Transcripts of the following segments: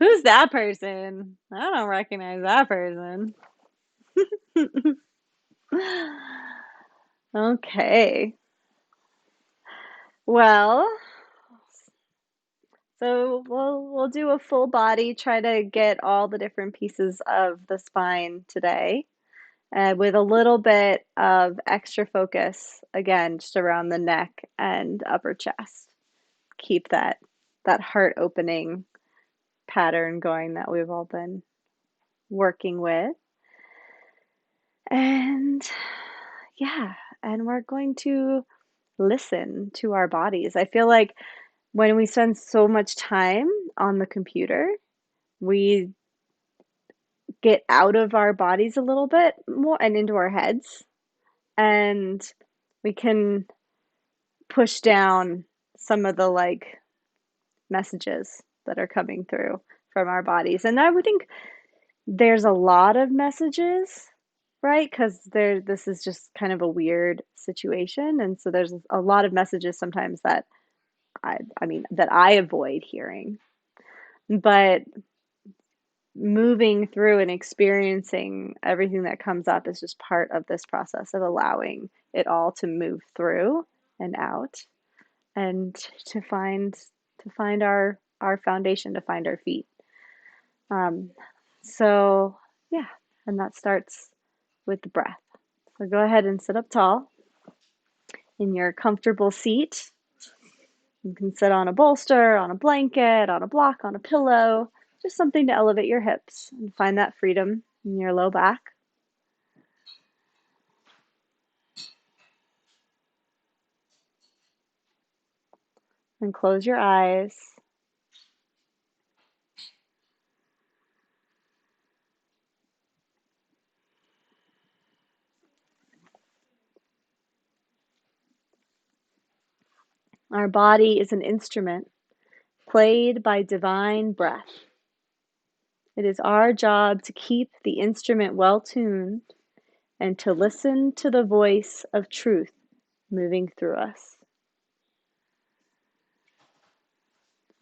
Who's that person? I don't recognize that person. Okay. Well, so we'll do a full body, try to get all the different pieces of the spine today, with a little bit of extra focus, again, just around the neck and upper chest. Keep that heart opening pattern going that we've all been working with. And yeah, and we're going to listen to our bodies. I feel like when we spend so much time on the computer, we get out of our bodies a little bit more and into our heads, and we can push down some of the messages that are coming through from our bodies. And I would think there's a lot of messages, right? Because this is just kind of a weird situation, and so there's a lot of messages sometimes that I mean that I avoid hearing. But moving through and experiencing everything that comes up is just part of this process of allowing it all to move through and out, and to find our foundation, to find our feet. Um, so yeah, and that starts with the breath. So go ahead and sit up tall in your comfortable seat. You can sit on a bolster, on a blanket, on a block, on a pillow, just something to elevate your hips and find that freedom in your low back. And close your eyes. Our body is an instrument played by divine breath. It is our job to keep the instrument well tuned and to listen to the voice of truth moving through us.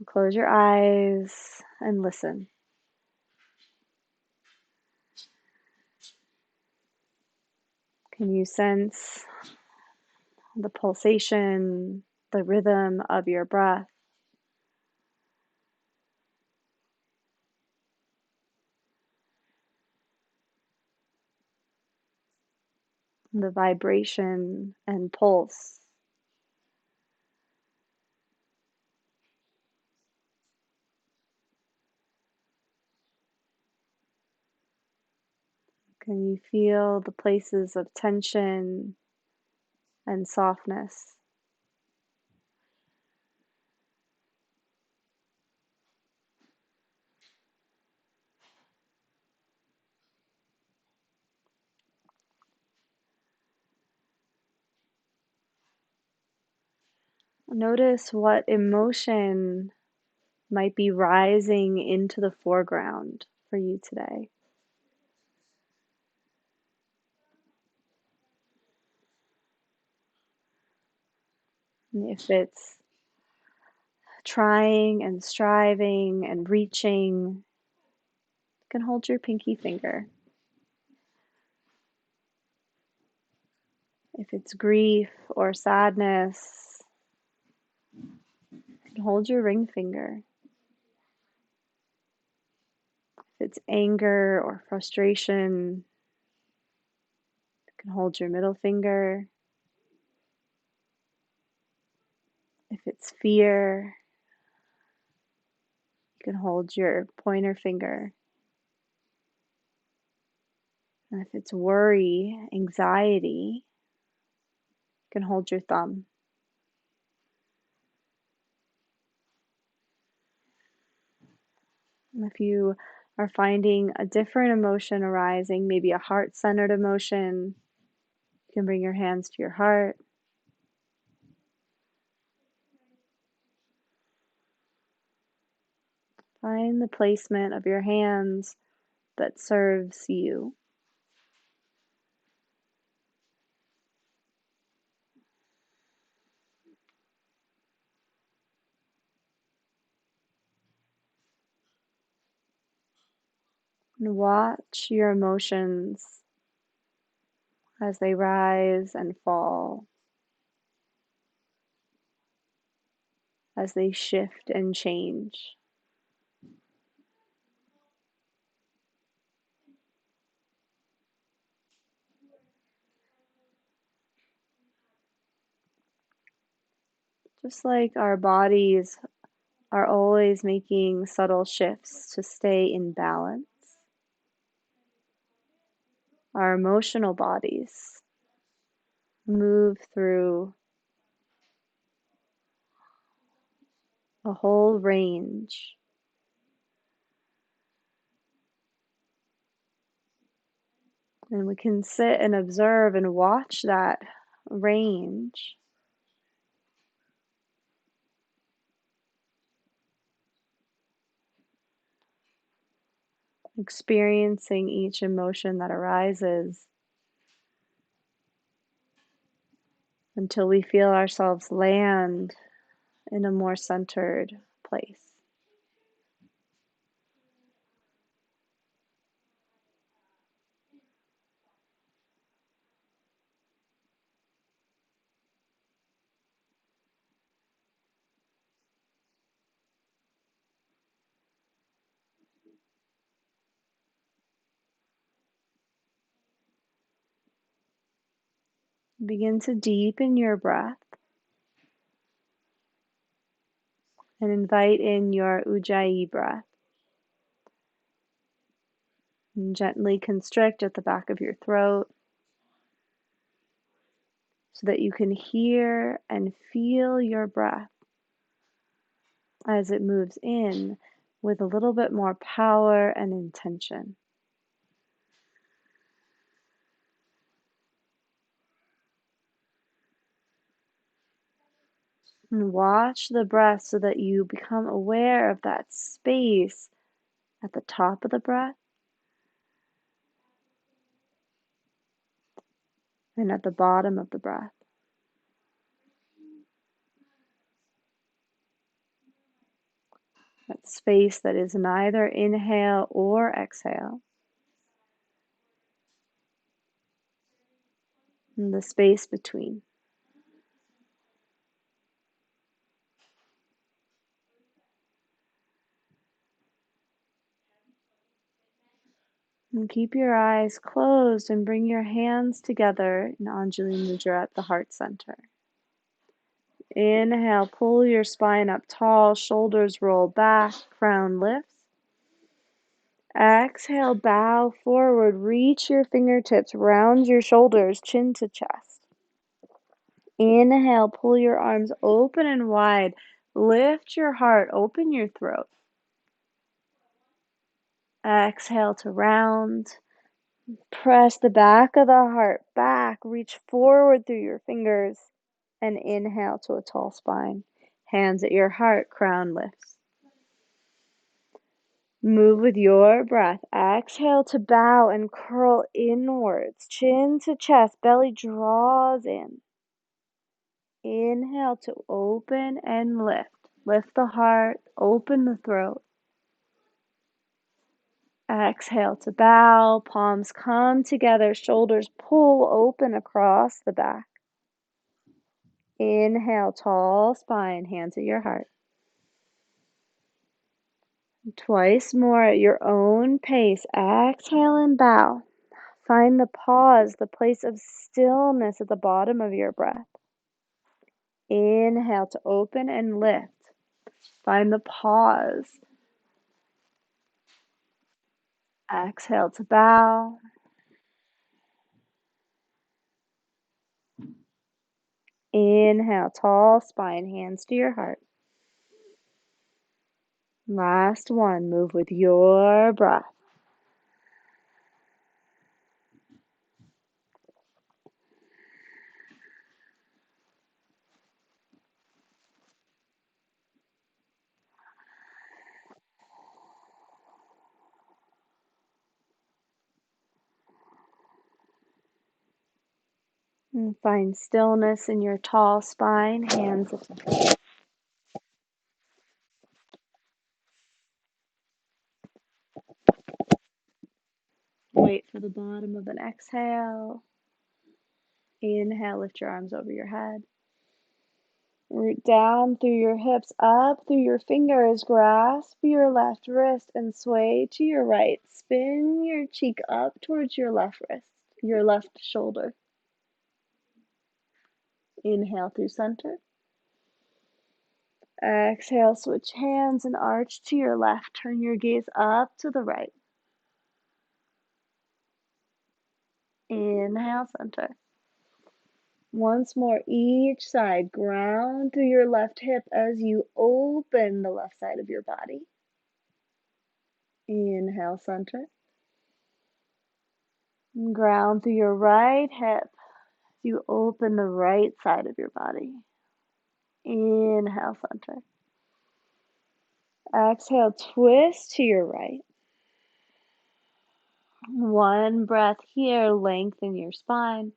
Close your eyes and listen. Can you sense the pulsation, the rhythm of your breath? The vibration and pulse. Can you feel the places of tension and softness? Notice what emotion might be rising into the foreground for you today. And if it's trying and striving and reaching, you can hold your pinky finger. If it's grief or sadness, you can hold your ring finger. If it's anger or frustration, you can hold your middle finger. If it's fear, you can hold your pointer finger. And if it's worry, anxiety, you can hold your thumb. And if you are finding a different emotion arising, maybe a heart-centered emotion, you can bring your hands to your heart. Find the placement of your hands that serves you. And watch your emotions as they rise and fall, as they shift and change. Just like our bodies are always making subtle shifts to stay in balance, our emotional bodies move through a whole range. And we can sit and observe and watch that range, experiencing each emotion that arises until we feel ourselves land in a more centered place. Begin to deepen your breath and invite in your Ujjayi breath. And gently constrict at the back of your throat so that you can hear and feel your breath as it moves in with a little bit more power and intention. And watch the breath so that you become aware of that space at the top of the breath and at the bottom of the breath. That space that is neither inhale or exhale. And the space between. And keep your eyes closed and bring your hands together in Anjali Mudra at the heart center. Inhale, pull your spine up tall, shoulders roll back, crown lifts. Exhale, bow forward, reach your fingertips, round your shoulders, chin to chest. Inhale, pull your arms open and wide, lift your heart, open your throat. Exhale to round. Press the back of the heart back, reach forward through your fingers, and inhale to a tall spine. Hands at your heart, crown lifts. Move with your breath. Exhale to bow and curl inwards, chin to chest, belly draws in. Inhale to open and lift. Lift the heart, open the throat. Exhale to bow, palms come together, shoulders pull open across the back. Inhale, tall spine, hands at your heart. Twice more at your own pace. Exhale and bow. Find the pause, the place of stillness at the bottom of your breath. Inhale to open and lift. Find the pause. Exhale to bow. Inhale, tall spine, hands to your heart. Last one, move with your breath. And find stillness in your tall spine, hands at the heart. to the bottom of an exhale. Inhale, lift your arms over your head. Root down through your hips, up through your fingers. Grasp your left wrist and sway to your right. Spin your cheek up towards your left wrist, your left shoulder. Inhale through center. Exhale, switch hands and arch to your left. Turn your gaze up to the right. Inhale, center. Once more, each side. Ground through your left hip as you open the left side of your body. Inhale, center. Ground through your right hip. You open the right side of your body. Inhale, center. Exhale, twist to your right. One breath here, lengthen your spine.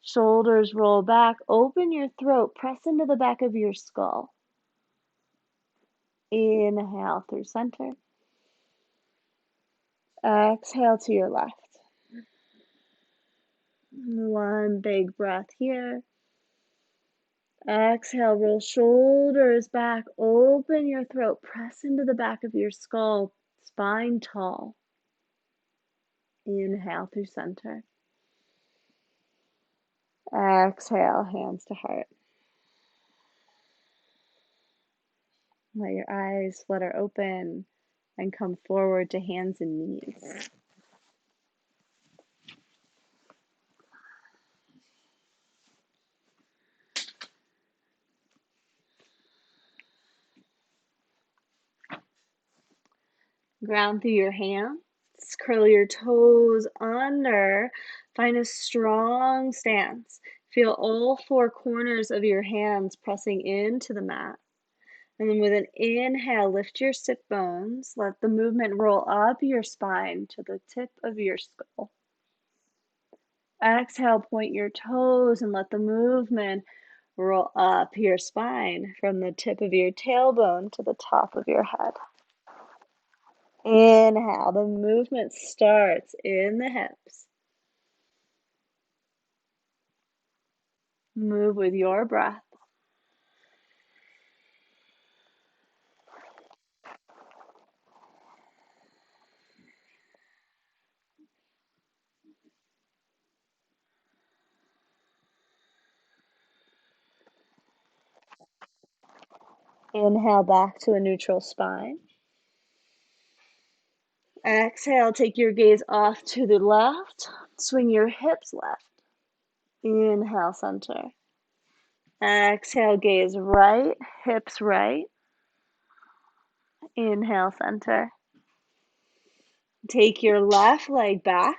Shoulders roll back, open your throat, press into the back of your skull. Inhale through center. Exhale to your left. One big breath here. Exhale, roll shoulders back, open your throat, press into the back of your skull, spine tall. Inhale through center. Exhale, hands to heart. Let your eyes flutter open and come forward to hands and knees. Ground through your hands. Curl your toes under. Find a strong stance. Feel all four corners of your hands pressing into the mat. And then with an inhale, lift your sit bones. Let the movement roll up your spine to the tip of your skull. Exhale, point your toes and let the movement roll up your spine from the tip of your tailbone to the top of your head. Inhale, the movement starts in the hips. Move with your breath. Inhale back to a neutral spine. Exhale, take your gaze off to the left. Swing your hips left. Inhale, center. Exhale, gaze right, hips right. Inhale, center. Take your left leg back.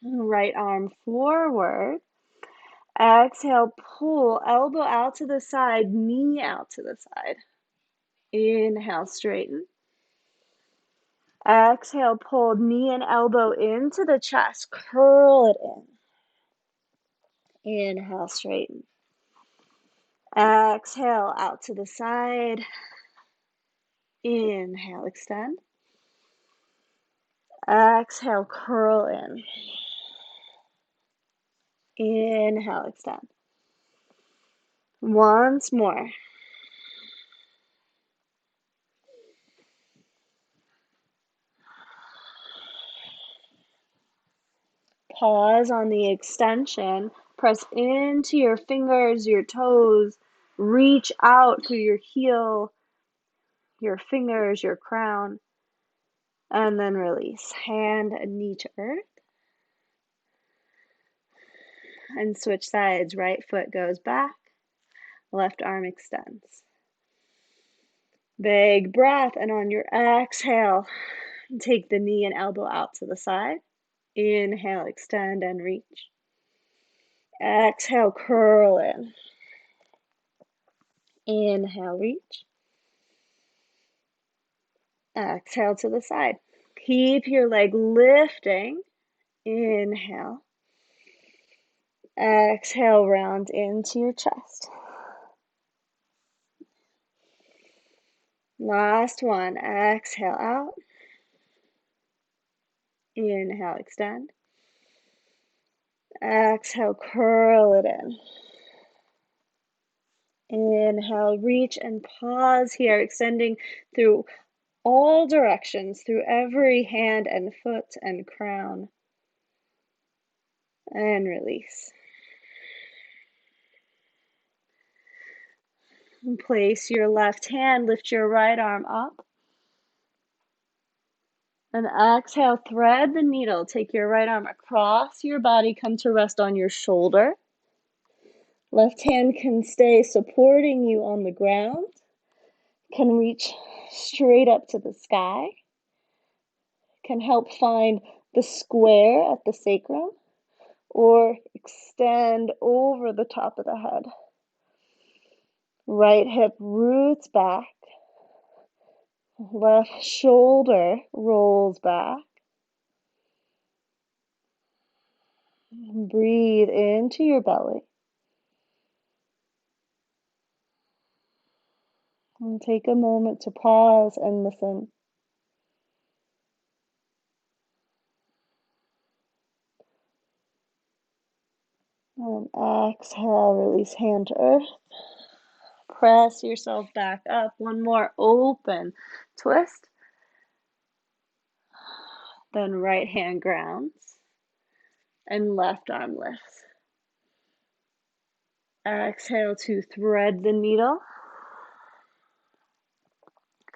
Right arm forward. Exhale, pull, elbow out to the side, knee out to the side. Inhale, straighten. Exhale, pull knee and elbow into the chest, curl it in. Inhale, straighten. Exhale, out to the side. Inhale, extend. Exhale, curl in. Inhale, extend. Once more. Pause on the extension. Press into your fingers, your toes. Reach out through your heel, your fingers, your crown. And then release. Hand and knee to earth. And switch sides. Right foot goes back. Left arm extends. Big breath. And on your exhale, take the knee and elbow out to the side. Inhale, extend and reach. Exhale, curl in. Inhale, reach. Exhale to the side. Keep your leg lifting. Inhale. Exhale, round into your chest. Last one. Exhale out. Inhale, extend. Exhale, curl it in. Inhale, reach and pause here, extending through all directions, through every hand and foot and crown. And release. And place your left hand, lift your right arm up. And exhale, thread the needle. Take your right arm across your body, come to rest on your shoulder. Left hand can stay supporting you on the ground, can reach straight up to the sky, can help find the square at the sacrum, or extend over the top of the head. Right hip roots back, left shoulder rolls back. Breathe into your belly. And take a moment to pause and listen. And exhale, release hand to earth. Press yourself back up. One more open twist. Then right hand grounds and left arm lifts. Exhale to thread the needle.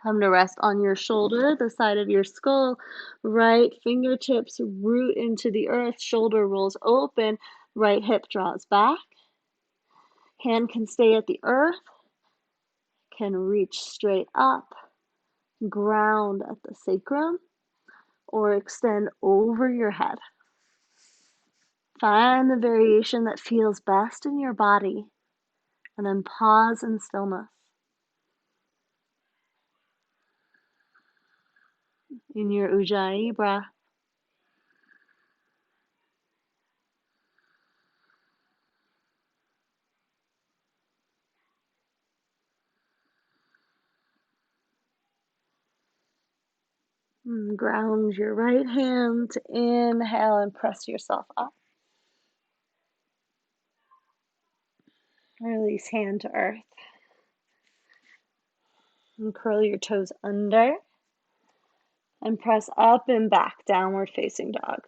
Come to rest on your shoulder, the side of your skull. Right fingertips root into the earth. Shoulder rolls open. Right hip draws back. Hand can stay at the earth. Can reach straight up. Ground at the sacrum. Or extend over your head. Find the variation that feels best in your body. And then pause in stillness. In your Ujjayi breath. And ground your right hand to inhale and press yourself up. Release hand to earth. And curl your toes under. And press up and back, downward facing dog.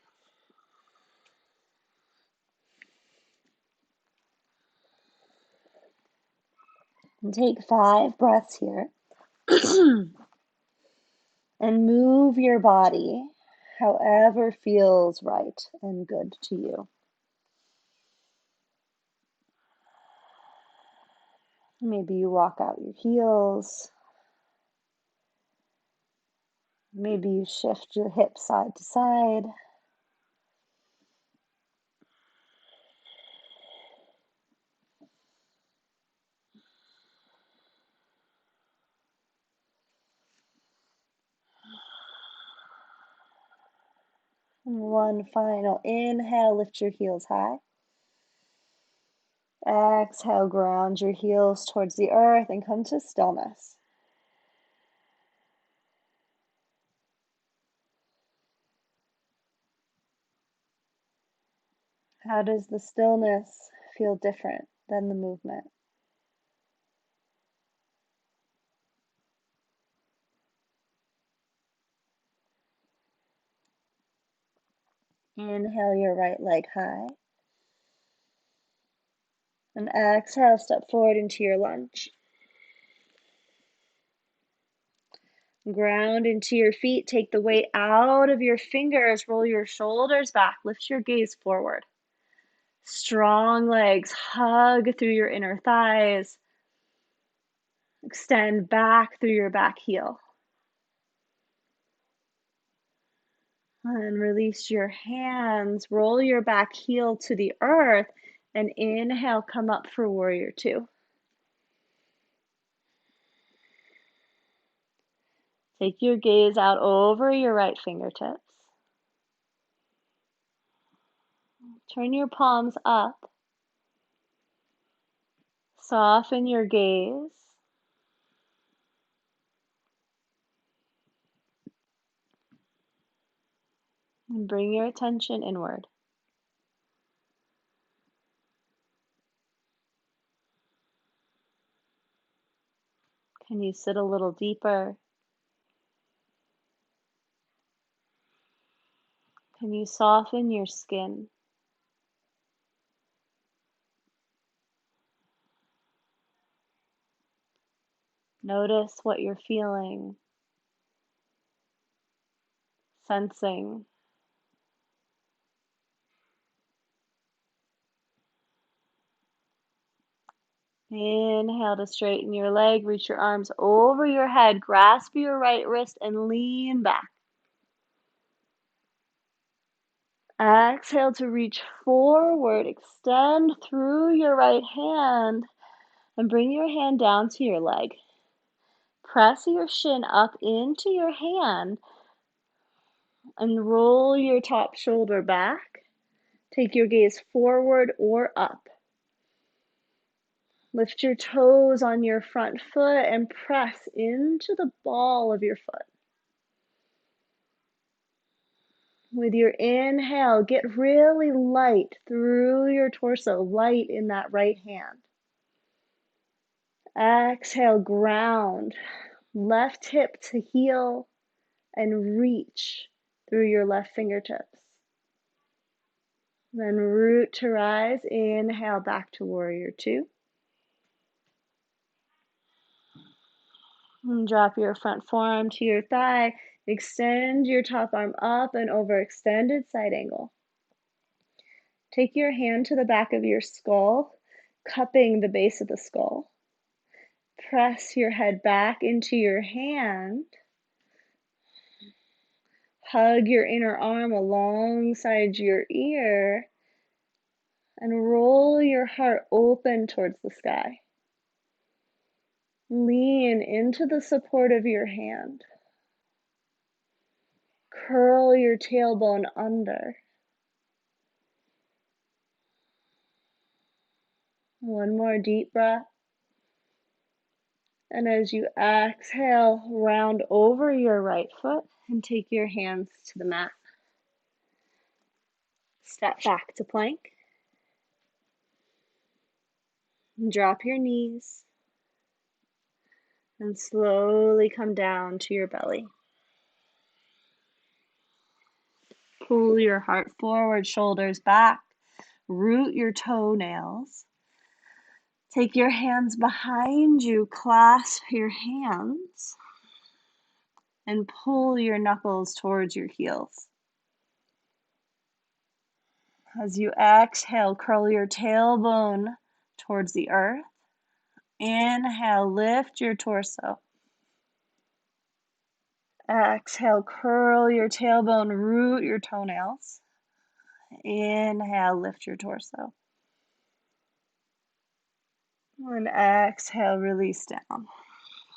And take 5 breaths here. And move your body however feels right and good to you. Maybe you walk out your heels. Maybe you shift your hips side to side. And one final inhale, lift your heels high. Exhale, ground your heels towards the earth and come to stillness. How does the stillness feel different than the movement? Inhale your right leg high. And exhale, step forward into your lunge. Ground into your feet, take the weight out of your fingers, roll your shoulders back, lift your gaze forward. Strong legs, hug through your inner thighs. Extend back through your back heel. And release your hands, roll your back heel to the earth, and inhale, come up for warrior 2. Take your gaze out over your right fingertips. Turn your palms up. Soften your gaze. And bring your attention inward. Can you sit a little deeper? Can you soften your skin? Notice what you're feeling, sensing. Inhale to straighten your leg, reach your arms over your head, grasp your right wrist and lean back. Exhale to reach forward, extend through your right hand and bring your hand down to your leg. Press your shin up into your hand and roll your top shoulder back. Take your gaze forward or up. Lift your toes on your front foot and press into the ball of your foot. With your inhale, get really light through your torso, light in that right hand. Exhale, ground, left hip to heel and reach through your left fingertips. Then root to rise, inhale back to warrior two. And drop your front forearm to your thigh. Extend your top arm up and over, extended side angle. Take your hand to the back of your skull, cupping the base of the skull. Press your head back into your hand. Hug your inner arm alongside your ear and roll your heart open towards the sky. Lean into the support of your hand. Curl your tailbone under. One more deep breath. And as you exhale, round over your right foot and take your hands to the mat. Step back to plank. Drop your knees and slowly come down to your belly. Pull your heart forward, shoulders back. Root your toenails. Take your hands behind you, clasp your hands, and pull your knuckles towards your heels. As you exhale, curl your tailbone towards the earth. Inhale, lift your torso. Exhale, curl your tailbone, root your toenails. Inhale, lift your torso. And exhale, release down.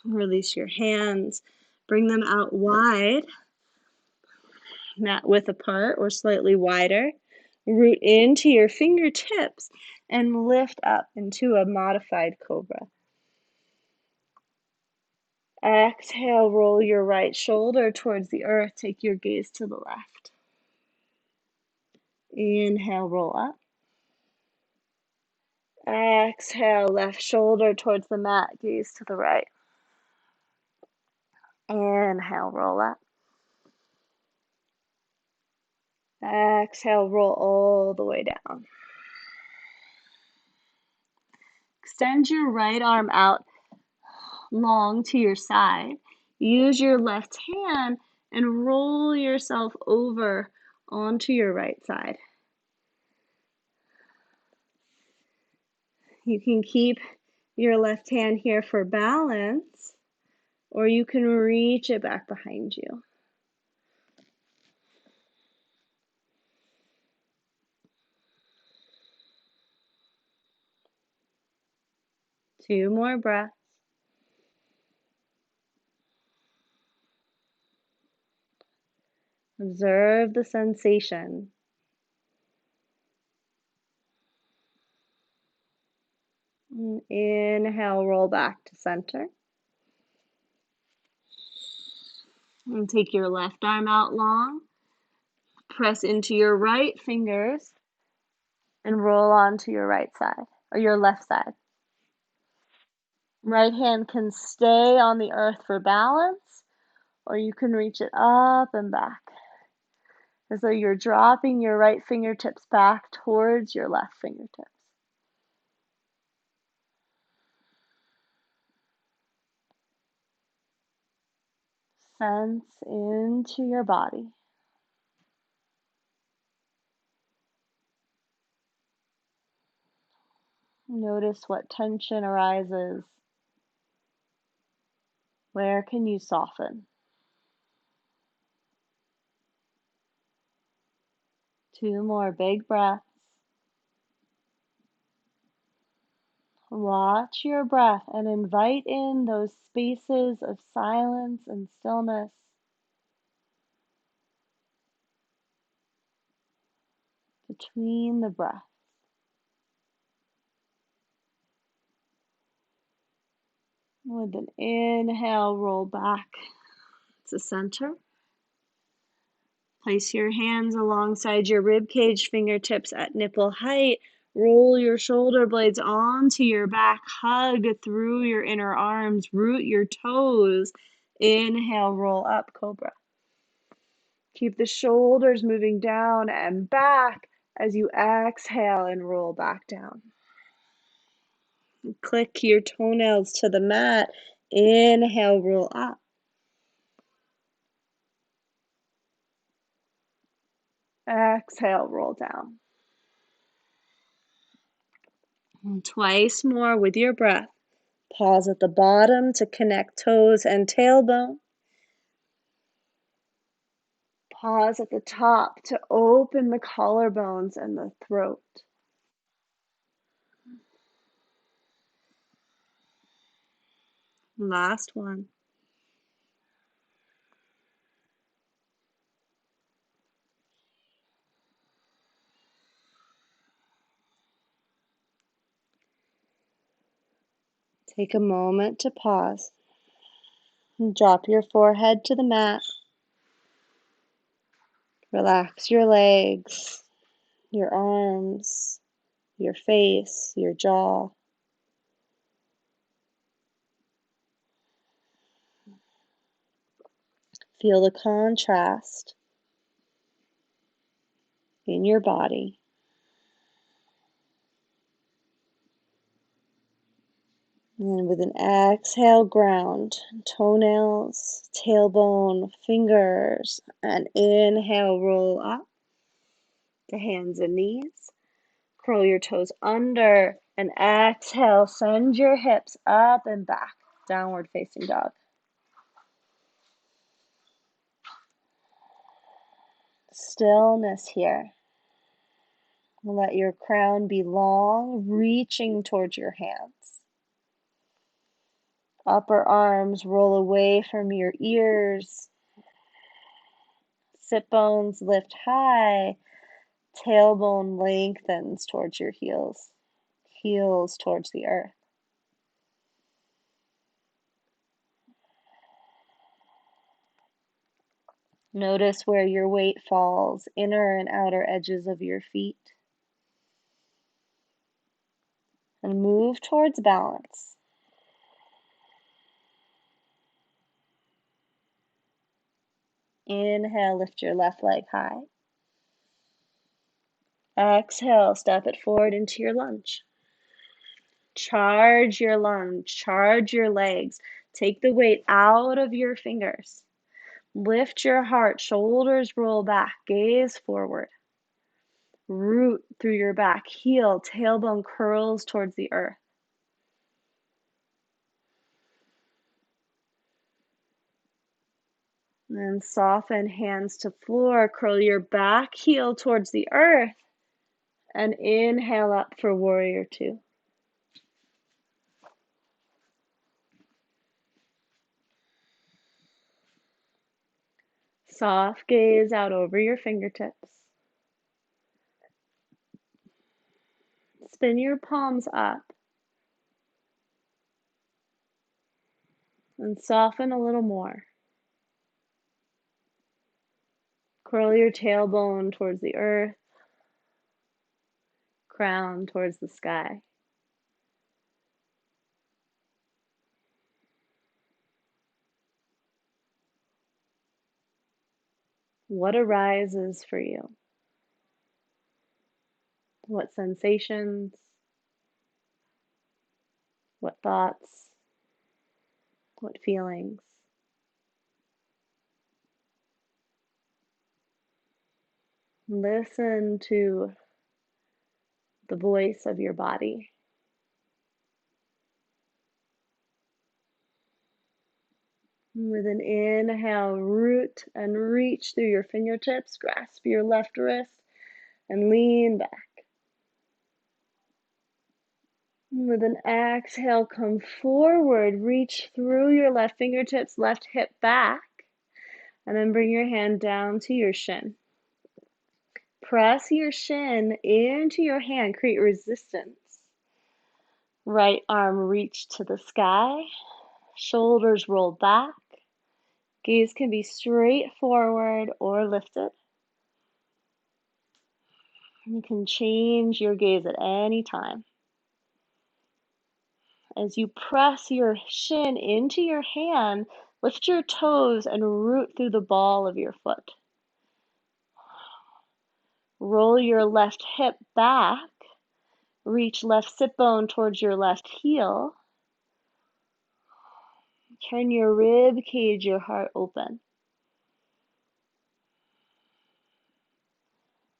Release your hands. Bring them out wide, mat width apart or slightly wider. Root into your fingertips and lift up into a modified cobra. Exhale, roll your right shoulder towards the earth. Take your gaze to the left. Inhale, roll up. Exhale, left shoulder towards the mat, gaze to the right. Inhale, roll up. Exhale, roll all the way down. Extend your right arm out long to your side. Use your left hand and roll yourself over onto your right side. You can keep your left hand here for balance, or you can reach it back behind you. Two more breaths. Observe the sensation. Inhale, roll back to center. And take your left arm out long. press into your right fingers and roll onto your right side or your left side. Right hand can stay on the earth for balance, or you can reach it up and back as though you're dropping your right fingertips back towards your left fingertips. Sense into your body. Notice what tension arises. Where can you soften? 2 more big breaths. Watch your breath and invite in those spaces of silence and stillness between the breaths. With an inhale, roll back to center. Place your hands alongside your ribcage, fingertips at nipple height. Roll your shoulder blades onto your back. Hug through your inner arms. Root your toes. Inhale, roll up, cobra. Keep the shoulders moving down and back as you exhale and roll back down. Click your toenails to the mat. Inhale, roll up. Exhale, roll down. And twice more with your breath. Pause at the bottom to connect toes and tailbone. Pause at the top to open the collarbones and the throat. Last one. Take a moment to pause. And drop your forehead to the mat. Relax your legs, your arms, your face, your jaw. Feel the contrast in your body. And with an exhale, ground, toenails, tailbone, fingers, and inhale, roll up to hands and knees. Curl your toes under and exhale, send your hips up and back, downward facing dog. Stillness here. Let your crown be long, reaching towards your hands. Upper arms roll away from your ears. Sit bones lift high. Tailbone lengthens towards your heels. Heels towards the earth. Notice where your weight falls, inner and outer edges of your feet. And move towards balance. Inhale, lift your left leg high. Exhale, step it forward into your lunge. Charge your lunge, charge your legs. Take the weight out of your fingers. Lift your heart, shoulders roll back, gaze forward. Root through your back, heel, tailbone curls towards the earth. And soften hands to floor, curl your back heel towards the earth, and inhale up for warrior two. Soft gaze out over your fingertips. Spin your palms up and soften a little more. Curl your tailbone towards the earth, crown towards the sky. What arises for you? What sensations? What thoughts? What feelings? Listen to the voice of your body. With an inhale, root and reach through your fingertips, grasp your left wrist, and lean back. With an exhale, come forward, reach through your left fingertips, left hip back, and then bring your hand down to your shin. Press your shin into your hand, create resistance. Right arm reach to the sky, shoulders roll back. Gaze can be straight forward or lifted. You can change your gaze at any time. As you press your shin into your hand, lift your toes and root through the ball of your foot. Roll your left hip back. Reach left sit bone towards your left heel. Turn your rib cage, your heart open.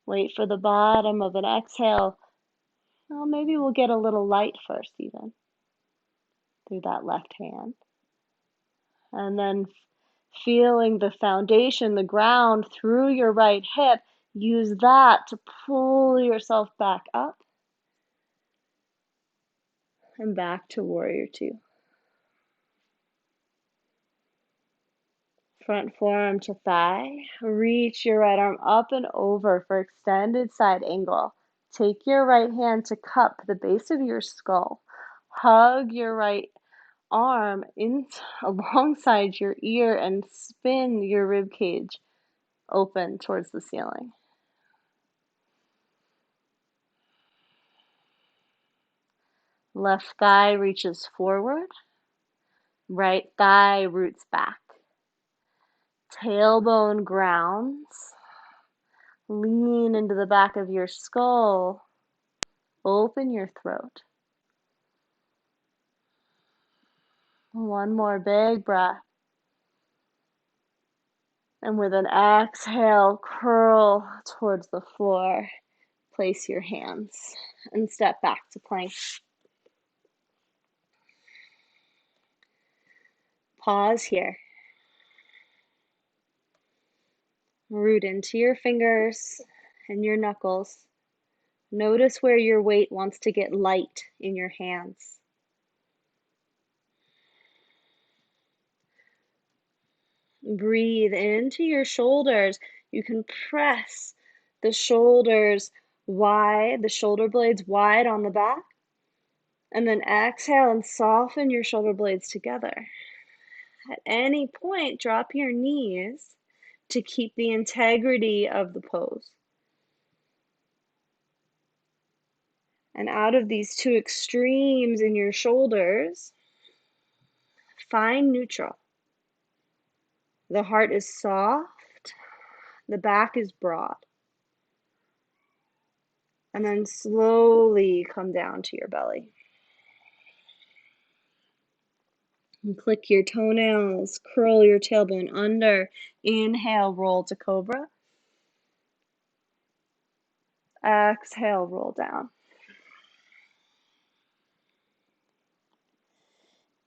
Wait for the bottom of an exhale. Well, maybe we'll get a little light first, even through that left hand. And then feeling the foundation, the ground through your right hip, use that to pull yourself back up and back to warrior two. Front forearm to thigh. Reach your right arm up and over for extended side angle. Take your right hand to cup the base of your skull. Hug your right arm in alongside your ear and spin your rib cage open towards the ceiling. Left thigh reaches forward. Right thigh roots back. Tailbone grounds. Lean into the back of your skull. Open your throat. One more big breath. And with an exhale, curl towards the floor. Place your hands and step back to plank. Pause here. Root into your fingers and your knuckles. Notice where your weight wants to get light in your hands. Breathe into your shoulders. You can press the shoulders wide, the shoulder blades wide on the back. And then exhale and soften your shoulder blades together. At any point, drop your knees to keep the integrity of the pose. And out of these two extremes in your shoulders, find neutral. The heart is soft, the back is broad. And then slowly come down to your belly. And click your toenails, curl your tailbone under. Inhale, roll to cobra. Exhale, roll down.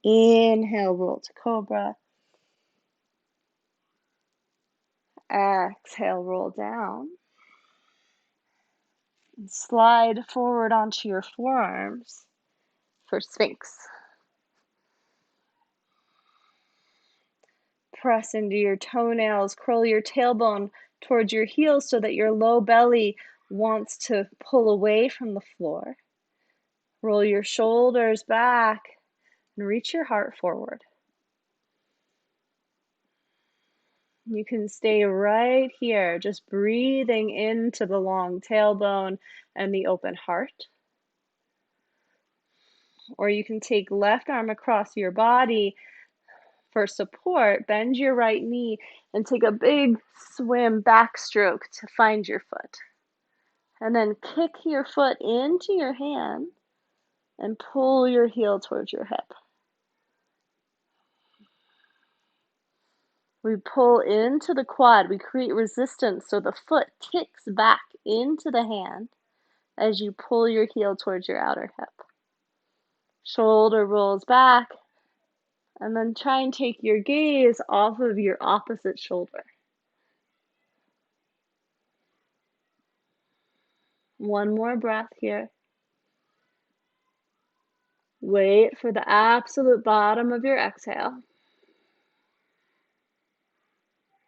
Inhale, roll to cobra. Exhale, roll down. And slide forward onto your forearms for Sphinx. Press into your toenails, curl your tailbone towards your heels so that your low belly wants to pull away from the floor. Roll your shoulders back and reach your heart forward. You can stay right here, just breathing into the long tailbone and the open heart. Or you can take left arm across your body for support, bend your right knee, and take a big swim backstroke to find your foot. And then kick your foot into your hand and pull your heel towards your hip. We pull into the quad, we create resistance so the foot kicks back into the hand as you pull your heel towards your outer hip. Shoulder rolls back, and then try and take your gaze off of your opposite shoulder. One more breath here. Wait for the absolute bottom of your exhale.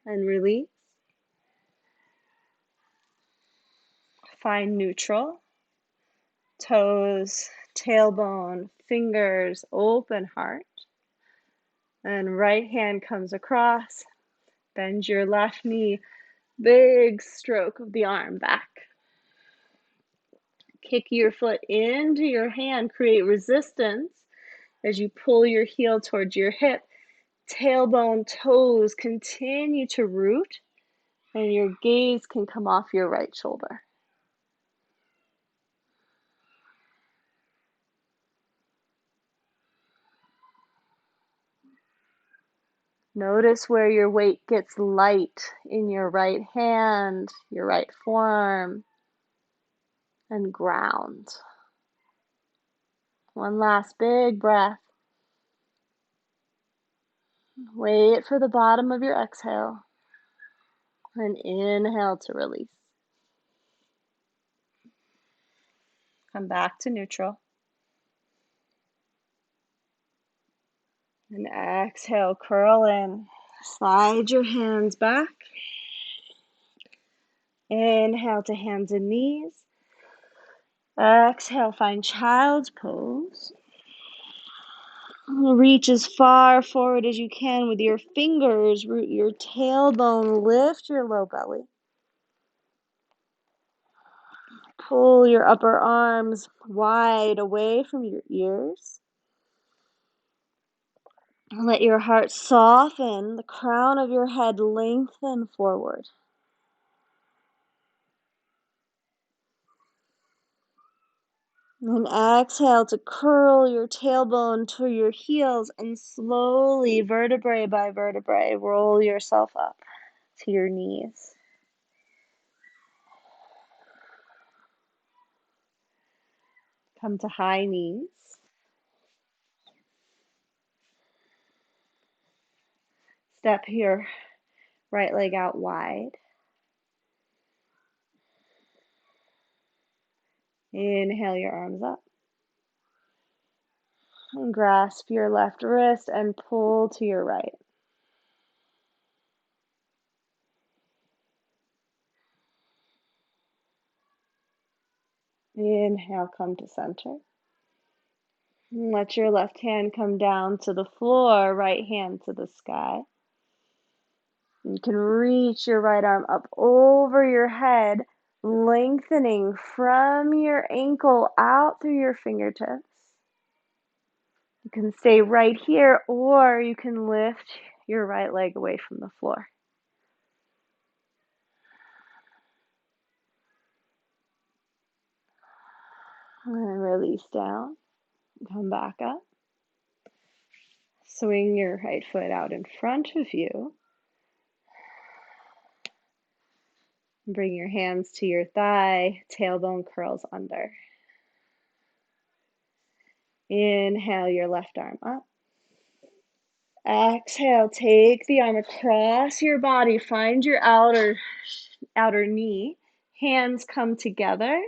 And release. Find neutral. Toes, tailbone, fingers, open heart. And right hand comes across. Bend your left knee. Big stroke of the arm back. Kick your foot into your hand. Create resistance as you pull your heel towards your hip. Tailbone, toes continue to root, and your gaze can come off your right shoulder. Notice where your weight gets light in your right hand, your right forearm, and ground. One last big breath. Wait for the bottom of your exhale, and inhale to release. Come back to neutral. And exhale, curl in. Slide your hands back. Inhale to hands and knees. Exhale, find child's pose. Reach as far forward as you can with your fingers. Root your tailbone. Lift your low belly. Pull your upper arms wide away from your ears. Let your heart soften. The crown of your head lengthen forward. And exhale to curl your tailbone to your heels and slowly, vertebrae by vertebrae, roll yourself up to your knees. Come to high knees. Step your right leg out wide. Inhale your arms up. And grasp your left wrist and pull to your right. Inhale, come to center. And let your left hand come down to the floor, right hand to the sky. You can reach your right arm up over your head, lengthening from your ankle out through your fingertips. You can stay right here, or you can lift your right leg away from the floor. And release down. Come back up. Swing your right foot out in front of you. Bring your hands to your thigh, tailbone curls under. Inhale your left arm up. Exhale, take the arm across your body. Find your outer knee. Hands come together.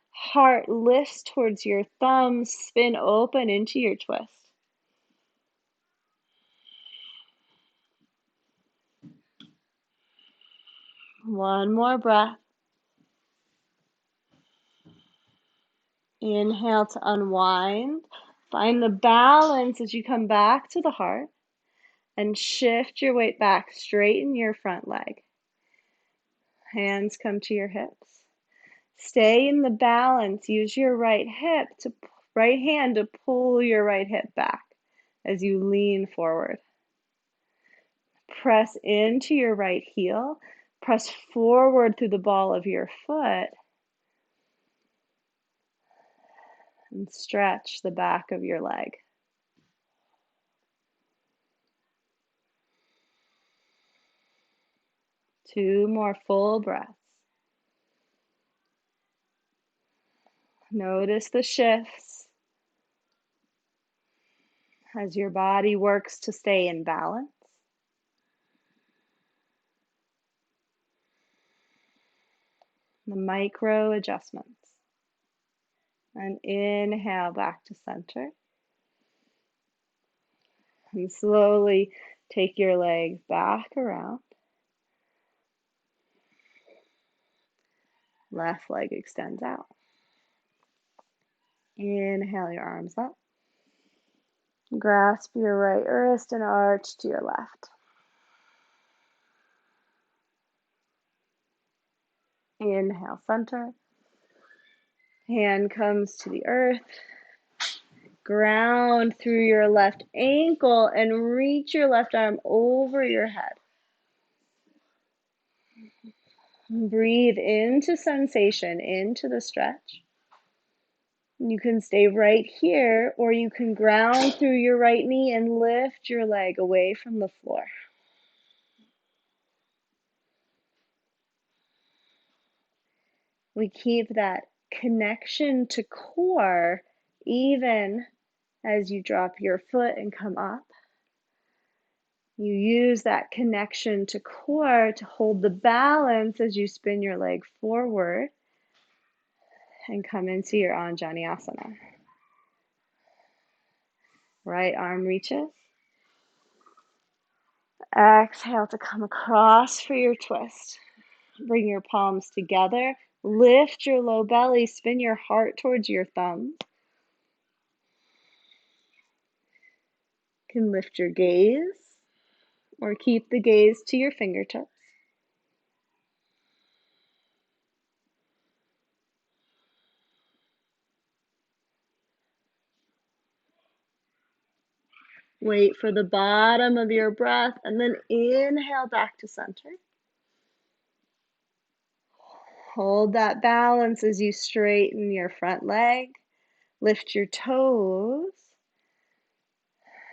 Heart lifts towards your thumbs. Spin open into your twist. One more breath. Inhale to unwind. Find the balance as you come back to the heart. and shift your weight back. Straighten your front leg. Hands come to your hips. Stay in the balance. Use your right hand to pull your right hip back as you lean forward. Press into your right heel. Press forward through the ball of your foot. And stretch the back of your leg. Two more full breaths. Notice the shifts as your body works to stay in balance. The micro adjustments. And inhale back to center. And slowly take your legs back around. Left leg extends out. Inhale your arms up. Grasp your right wrist and arch to your left. Inhale, center. Hand comes to the earth. Ground through your left ankle and reach your left arm over your head. Breathe into sensation, into the stretch. You can stay right here, or you can ground through your right knee and lift your leg away from the floor. We keep that connection to core even as you drop your foot and come up. You use that connection to core to hold the balance as you spin your leg forward and come into your Anjaneyasana. Right arm reaches. Exhale to come across for your twist. Bring your palms together. Lift your low belly. Spin your heart towards your thumbs. You can lift your gaze or keep the gaze to your fingertips. Wait for the bottom of your breath and then inhale back to center. Hold that balance as you straighten your front leg. Lift your toes.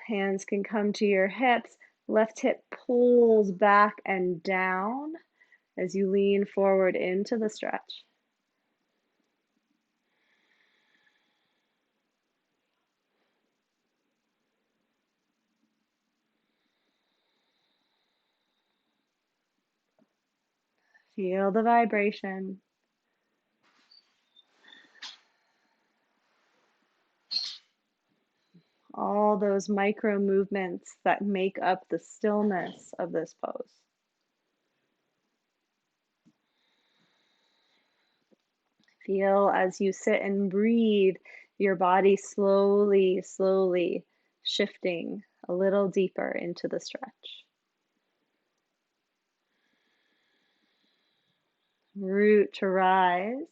Hands can come to your hips. Left hip pulls back and down as you lean forward into the stretch. Feel the vibration. All those micro movements that make up the stillness of this pose. Feel as you sit and breathe, your body slowly, slowly shifting a little deeper into the stretch. Root to rise.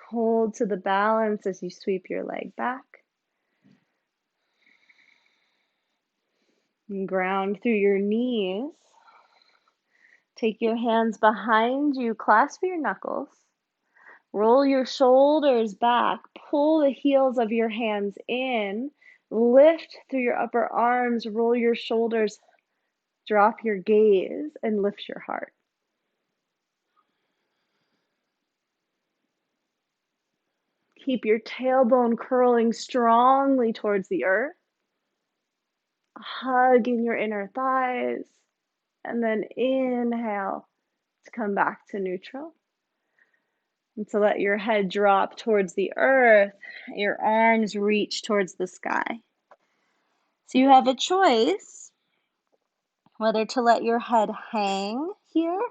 Hold to the balance as you sweep your leg back. And ground through your knees. Take your hands behind you, clasp your knuckles. Roll your shoulders back, pull the heels of your hands in, lift through your upper arms, roll your shoulders, drop your gaze, and lift your heart. Keep your tailbone curling strongly towards the earth. Hug in your inner thighs, and then inhale to come back to neutral. And to let your head drop towards the earth, your arms reach towards the sky. So you have a choice whether to let your head hang here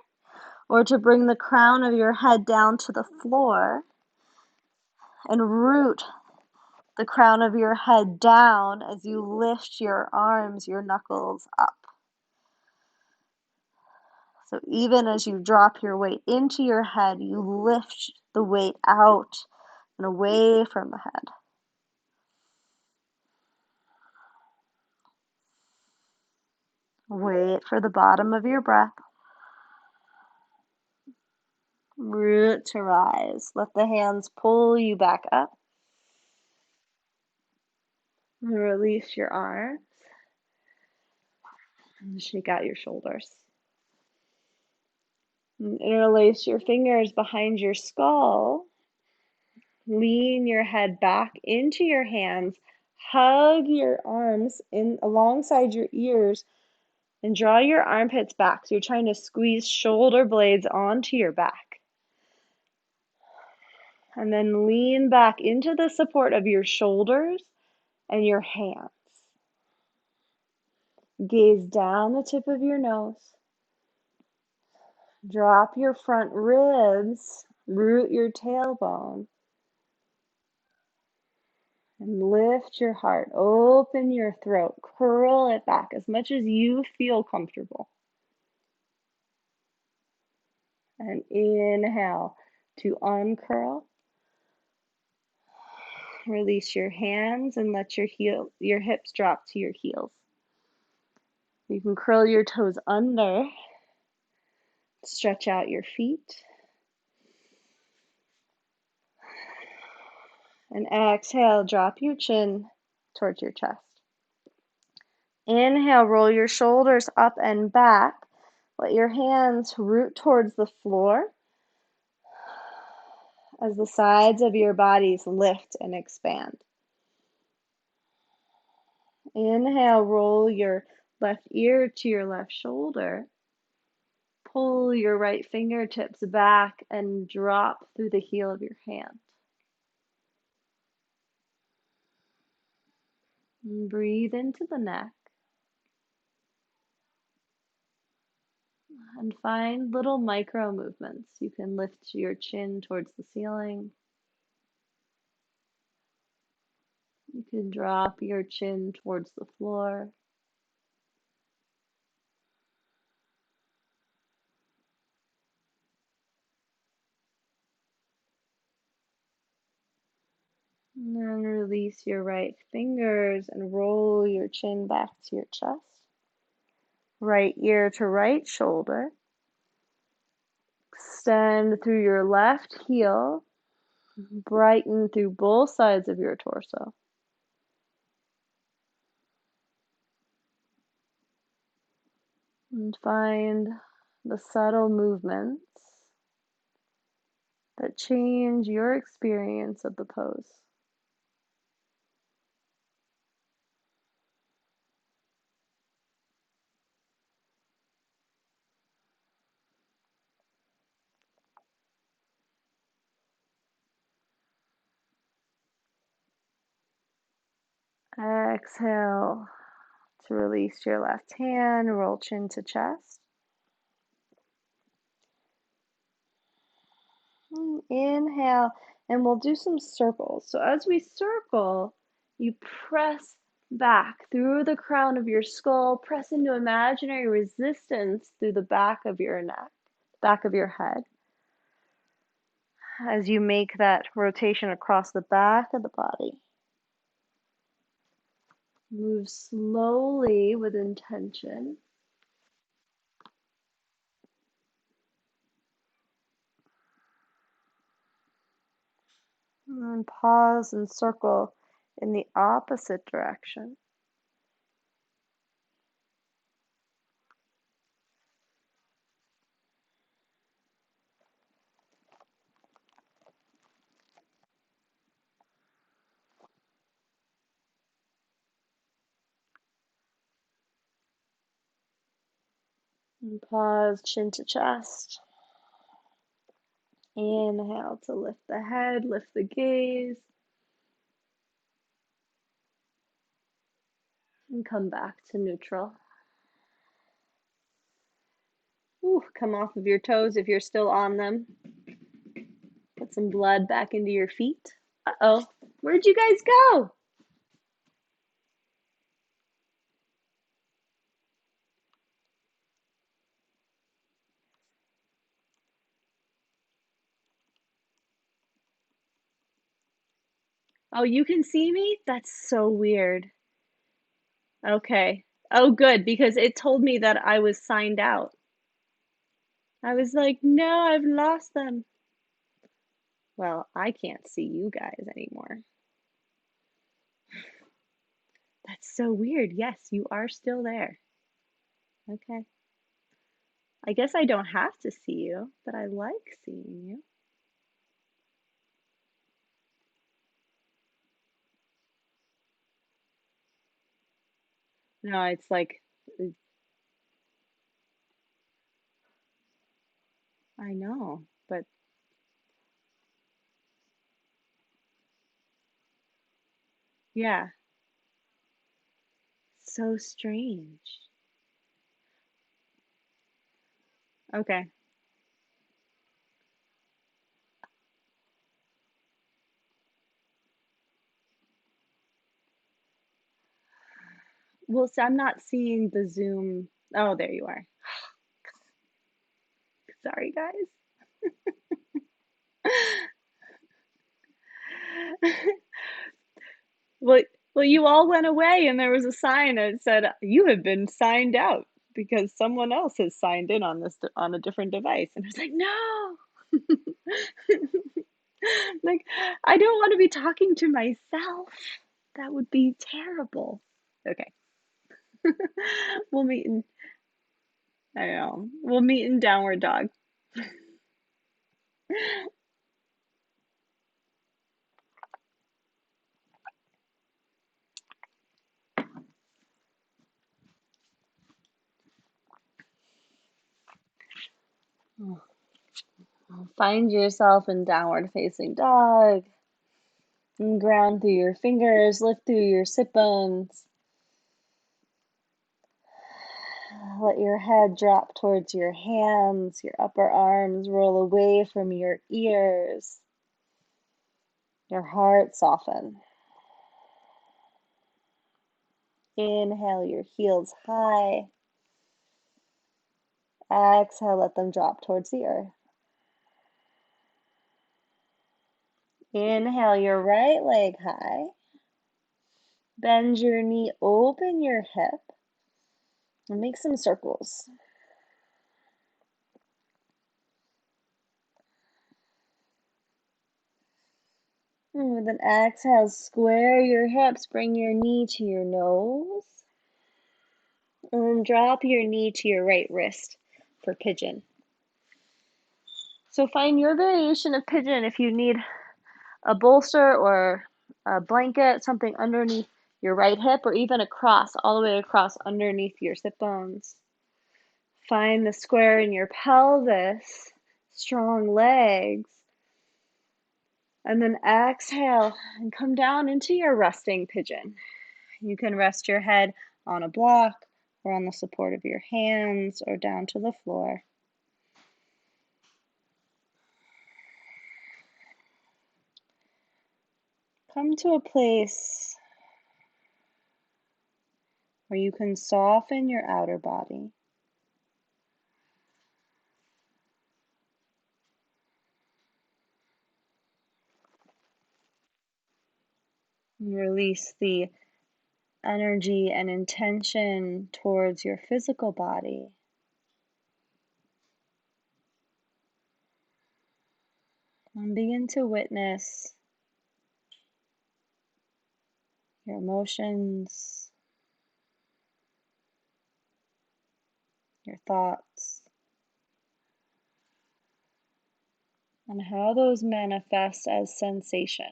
or to bring the crown of your head down to the floor and root the crown of your head down as you lift your arms, your knuckles up. So even as you drop your weight into your head, you lift the weight out and away from the head. Wait for the bottom of your breath. Root to rise. Let the hands pull you back up. Release your arms. And shake out your shoulders. And interlace your fingers behind your skull. Lean your head back into your hands. Hug your arms in alongside your ears and draw your armpits back. So you're trying to squeeze shoulder blades onto your back. And then lean back into the support of your shoulders and your hands. Gaze down the tip of your nose. Drop your front ribs. Root your tailbone. And lift your heart. Open your throat. Curl it back as much as you feel comfortable. And inhale to uncurl. Release your hands and let your hips drop to your heels. You can curl your toes under. Stretch out your feet. And exhale, drop your chin towards your chest. Inhale, roll your shoulders up and back. Let your hands root towards the floor as the sides of your bodies lift and expand. Inhale, roll your left ear to your left shoulder. Pull your right fingertips back and drop through the heel of your hand. And breathe into the neck. And find little micro movements. You can lift your chin towards the ceiling. You can drop your chin towards the floor. And then release your right fingers and roll your chin back to your chest. Right ear to right shoulder. Extend through your left heel. Brighten through both sides of your torso. And find the subtle movements that change your experience of the pose. Exhale to release your left hand, roll chin to chest. Inhale, and we'll do some circles. So as we circle, you press back through the crown of your skull, press into imaginary resistance through the back of your neck, back of your head. As you make that rotation across the back of the body. Move slowly with intention. And then pause and circle in the opposite direction. And pause, chin to chest. Inhale to lift the head, lift the gaze. And come back to neutral. Ooh, come off of your toes if you're still on them. Put some blood back into your feet. Uh-oh, Where'd you guys go? Oh, you can see me? That's so weird. Okay. Oh, good, because it told me that I was signed out. I was like, no, I've lost them. Well, I can't see you guys anymore. That's so weird. Yes, you are still there. Okay. I guess I don't have to see you, but I like seeing you. No, it's like, I know, but yeah, so strange. Okay. Well, so I'm not seeing the Zoom. Oh, there you are. Sorry, guys. Well, well, you all went away, and there was a sign that said you have been signed out because someone else has signed in on this on a different device. And I was like, no. Like, I don't want to be talking to myself. That would be terrible. Okay. We'll meet in, I know. We'll meet in Downward Dog. Find yourself in downward facing dog. And ground through your fingers, lift through your sit bones. Let your head drop towards your hands, your upper arms roll away from your ears. Your heart soften. Inhale your heels high. Exhale, let them drop towards the earth. Inhale your right leg high. Bend your knee, open your hip, and make some circles. And with an exhale, square your hips, bring your knee to your nose, and drop your knee to your right wrist for pigeon. So find your variation of pigeon if you need a bolster or a blanket, something underneath your right hip, or even across, all the way across underneath your sit bones. Find the square in your pelvis, strong legs, and then exhale and come down into your resting pigeon. You can rest your head on a block or on the support of your hands or down to the floor. Come to a place where you can soften your outer body. Release the energy and intention towards your physical body. And begin to witness your emotions, your thoughts, and how those manifest as sensation.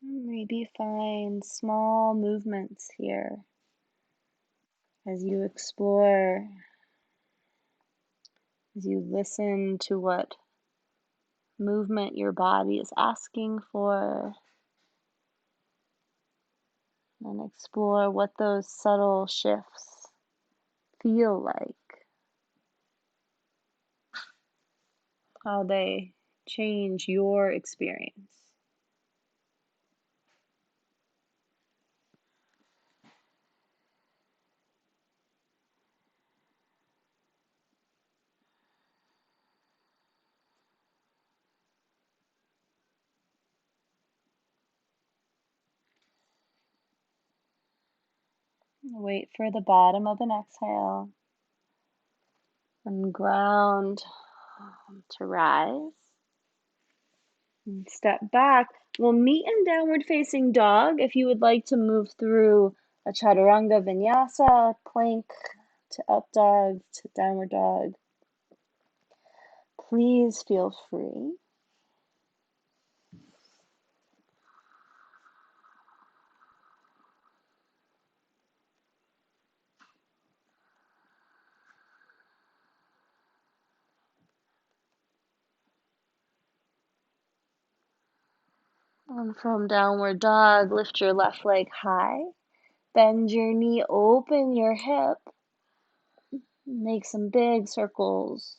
Maybe find small movements here as you explore, as you listen to what movement your body is asking for, and explore what those subtle shifts feel like, how they change your experience. Wait for the bottom of an exhale and ground to rise. And step back. We'll meet in downward facing dog if you would like to move through a chaturanga vinyasa, plank to up dog to downward dog. Please feel free. And from downward dog, lift your left leg high. Bend your knee, open your hip. Make some big circles.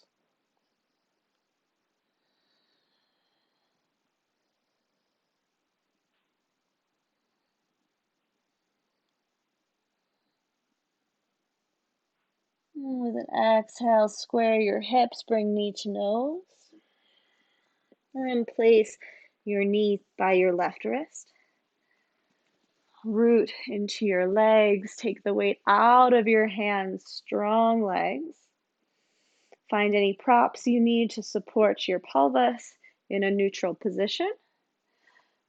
And with an exhale, square your hips, bring knee to nose. And then place your knee by your left wrist. Root into your legs. Take the weight out of your hands. Strong legs. Find any props you need to support your pelvis in a neutral position.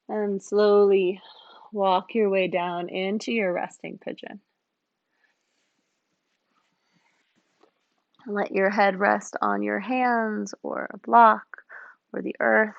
And slowly walk your way down into your resting pigeon. Let your head rest on your hands or a block or the earth.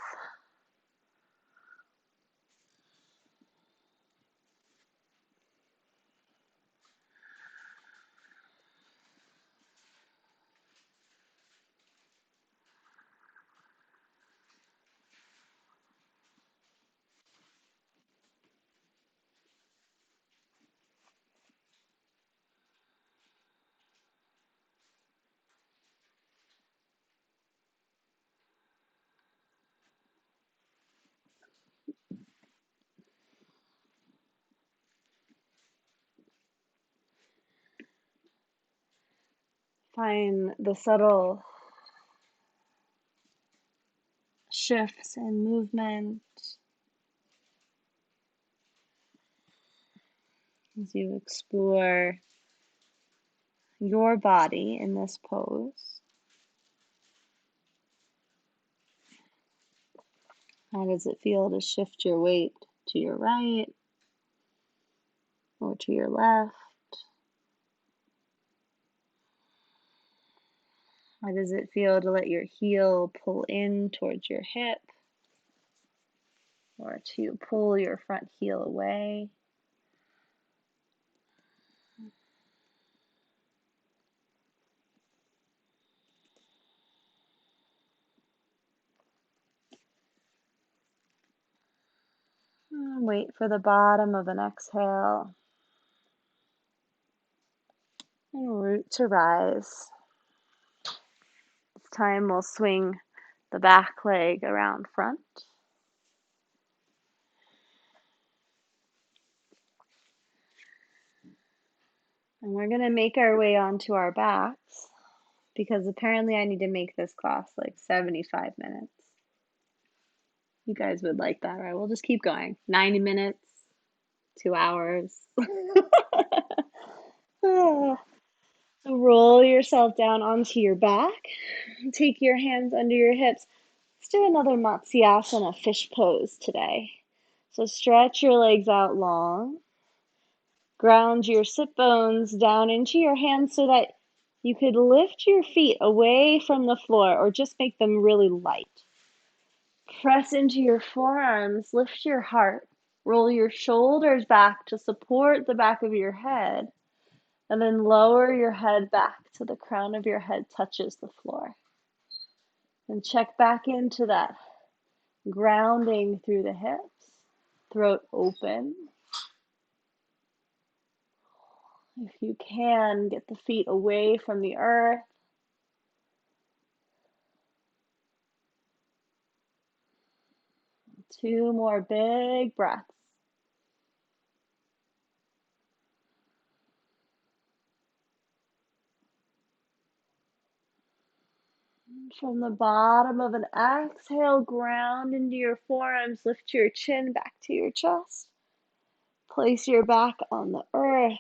Find the subtle shifts in movement as you explore your body in this pose. How does it feel to shift your weight to your right or to your left? How does it feel to let your heel pull in towards your hip or to pull your front heel away? And wait for the bottom of an exhale and root to rise. This time we'll swing the back leg around front. And we're going to make our way onto our backs because apparently I need to make this class like 75 minutes. You guys would like that, right? We'll just keep going. 90 minutes, 2 hours. So roll yourself down onto your back. Take your hands under your hips. Let's do another Matsyasana fish pose today. So stretch your legs out long. Ground your sit bones down into your hands so that you could lift your feet away from the floor or just make them really light. Press into your forearms, lift your heart. Roll your shoulders back to support the back of your head, and then lower your head back to the crown of your head touches the floor. And check back into that grounding through the hips, throat open. If you can, get the feet away from the earth. Two more big breaths. From the bottom of an exhale, ground into your forearms, lift your chin back to your chest. Place your back on the earth.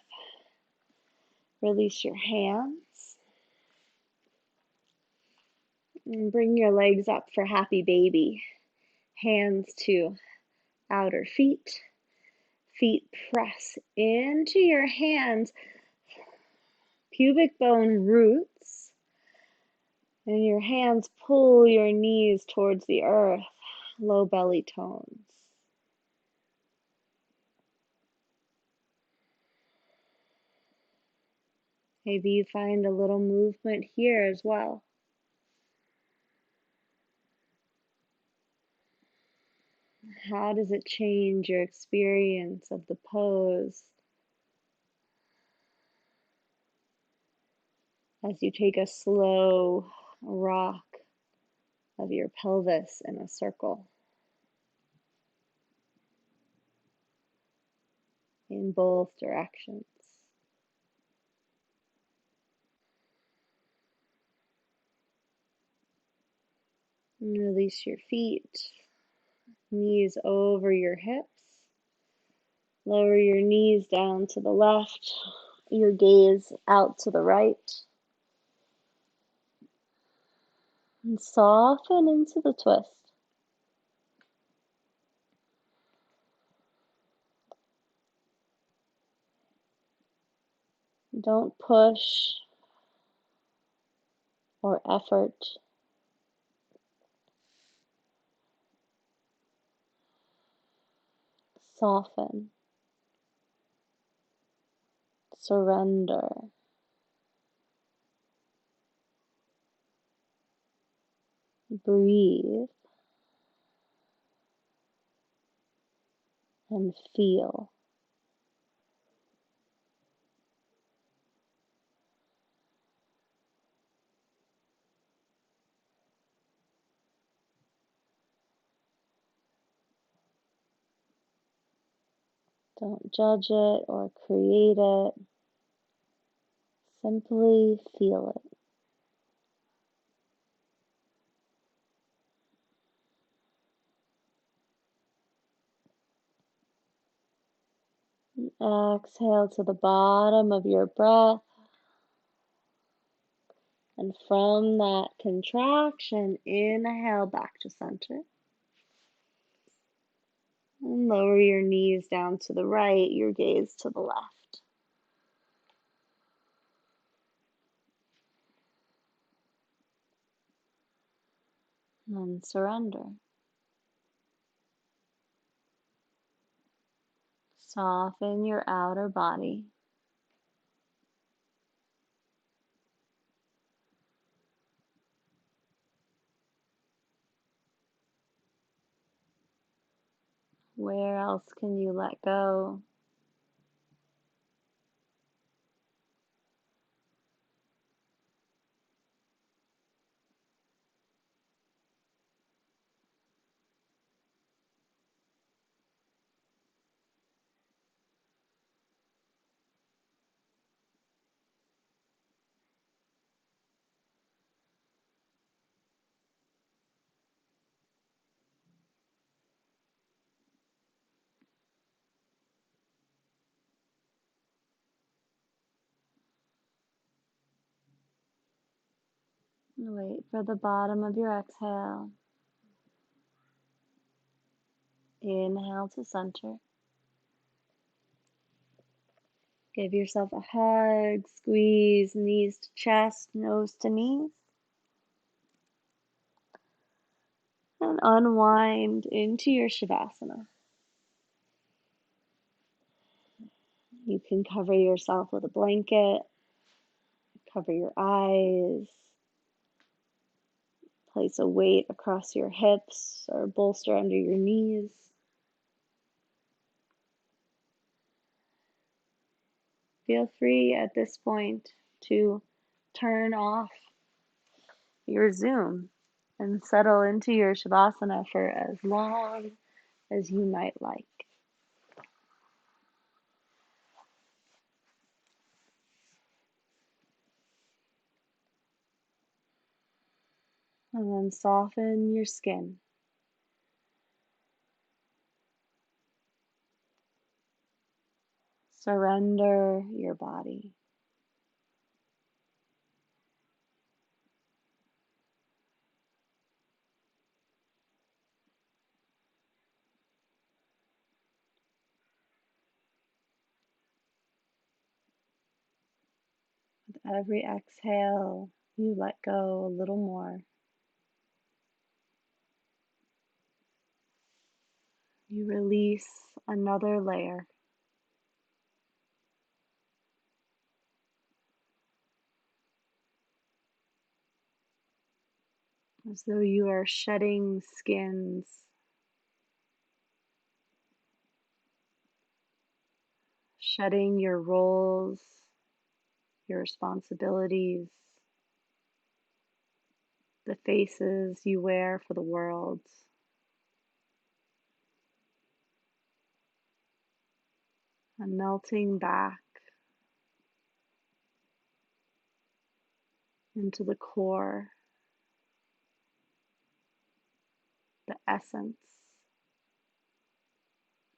Release your hands. And bring your legs up for happy baby. Hands to outer feet. Feet press into your hands. Pubic bone roots. And your hands pull your knees towards the earth. Low belly tones. Maybe you find a little movement here as well. How does it change your experience of the pose as you take a slow rock of your pelvis in a circle in both directions? And release your feet, knees over your hips. Lower your knees down to the left, your gaze out to the right. And soften into the twist. Don't push or effort. Soften. Surrender. Breathe and feel. Don't judge it or create it. Simply feel it. Exhale to the bottom of your breath. And from that contraction, inhale back to center. And lower your knees down to the right, your gaze to the left. And surrender. Soften your outer body. Where else can you let go? Wait for the bottom of your exhale. Inhale to center. Give yourself a hug, squeeze knees to chest, nose to knees. And unwind into your Shavasana. You can cover yourself with a blanket, cover your eyes, place a weight across your hips or bolster under your knees. Feel free at this point to turn off your Zoom and settle into your Shavasana for as long as you might like. And then soften your skin. Surrender your body. With every exhale, you let go a little more. You release another layer, as though you are shedding skins, shedding your roles, your responsibilities, the faces you wear for the world, and melting back into the core, the essence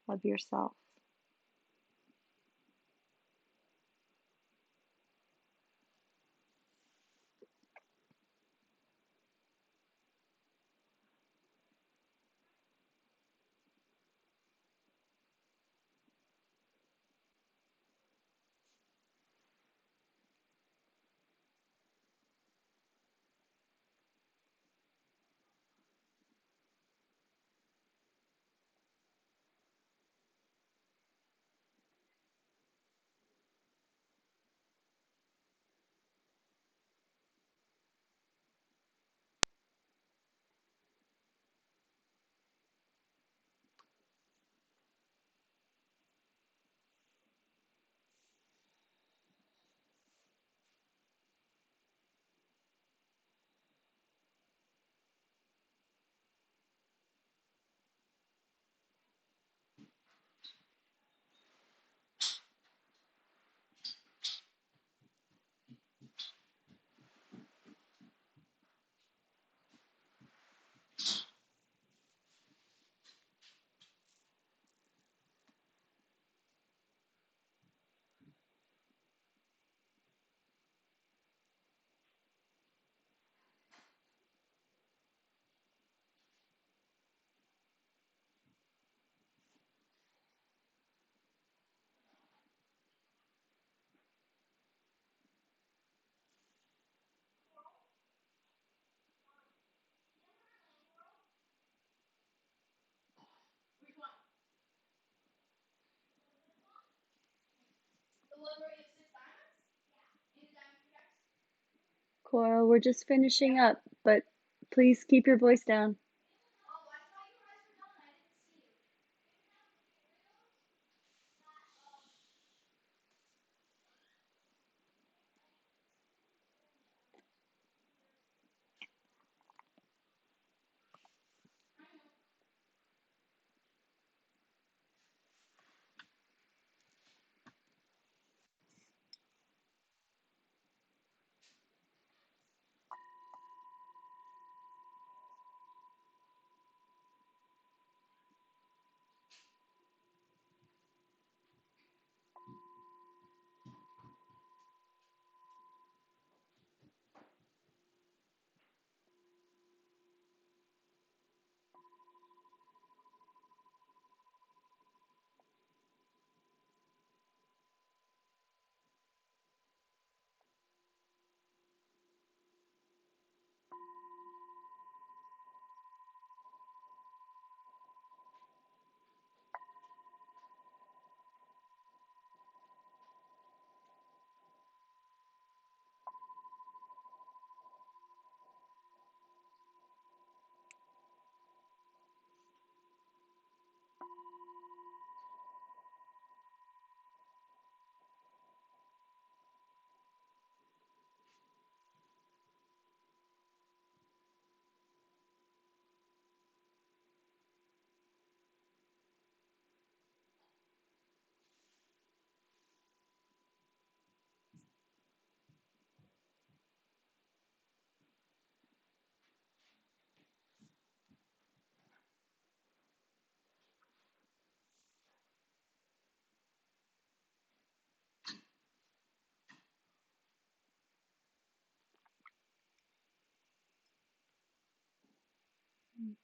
of yourself. Coral, we're just finishing up, but please keep your voice down.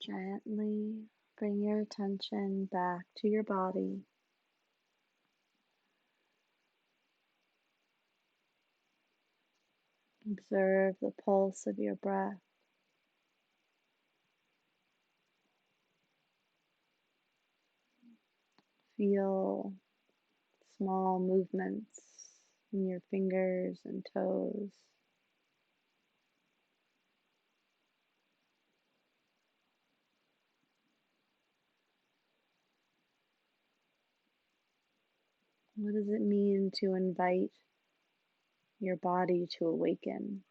Gently bring your attention back to your body. Observe the pulse of your breath. Feel small movements in your fingers and toes. What does it mean to invite your body to awaken?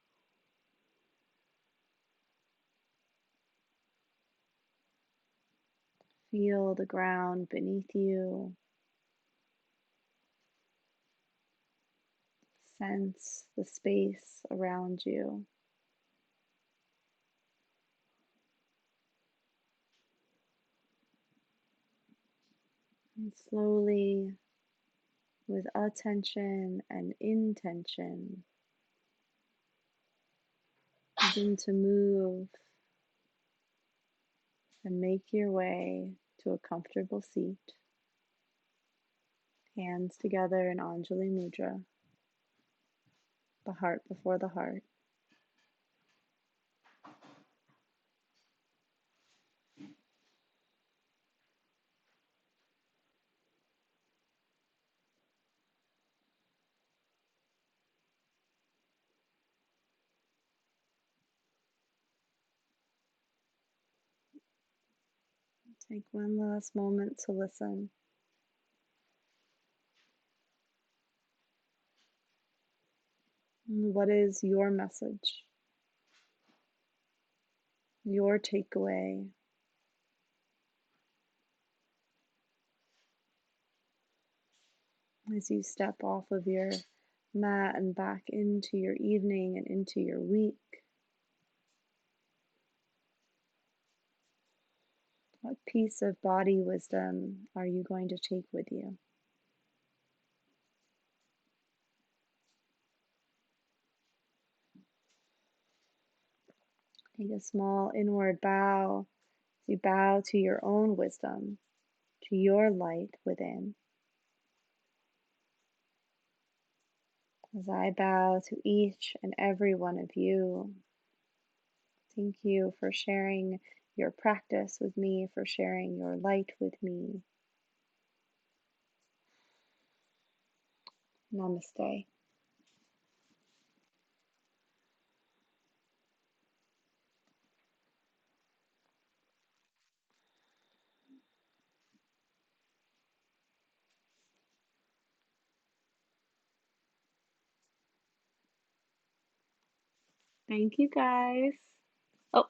Feel the ground beneath you. Sense the space around you. And slowly, with attention and intention, begin to move and make your way to a comfortable seat. Hands together in Anjali Mudra, the heart before the heart. Take one last moment to listen. What is your message? Your takeaway? As you step off of your mat and back into your evening and into your week, what piece of body wisdom are you going to take with you? Take a small inward bow as you bow to your own wisdom, to your light within. As I bow to each and every one of you, thank you for sharing your practice with me, for sharing your light with me. Namaste. Thank you guys. Oh,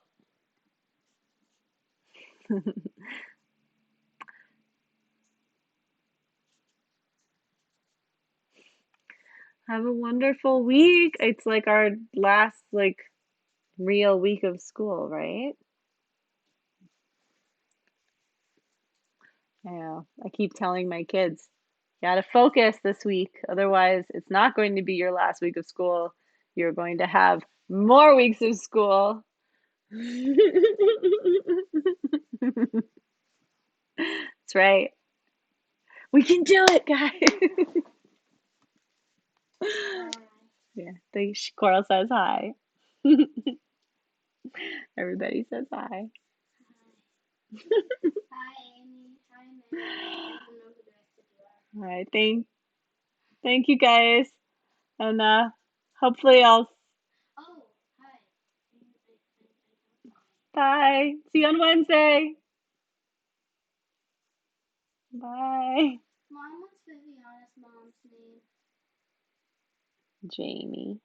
have a wonderful week. It's like our last real week of school, right? Yeah, I keep telling my kids, you gotta focus this week. Otherwise, it's not going to be your last week of school. You're going to have more weeks of school. That's right. We can do it, guys. Yeah, the squirrel says hi. Everybody says hi. All right, thank you guys, and hopefully I'll bye. See you on Wednesday. Bye. Jamie.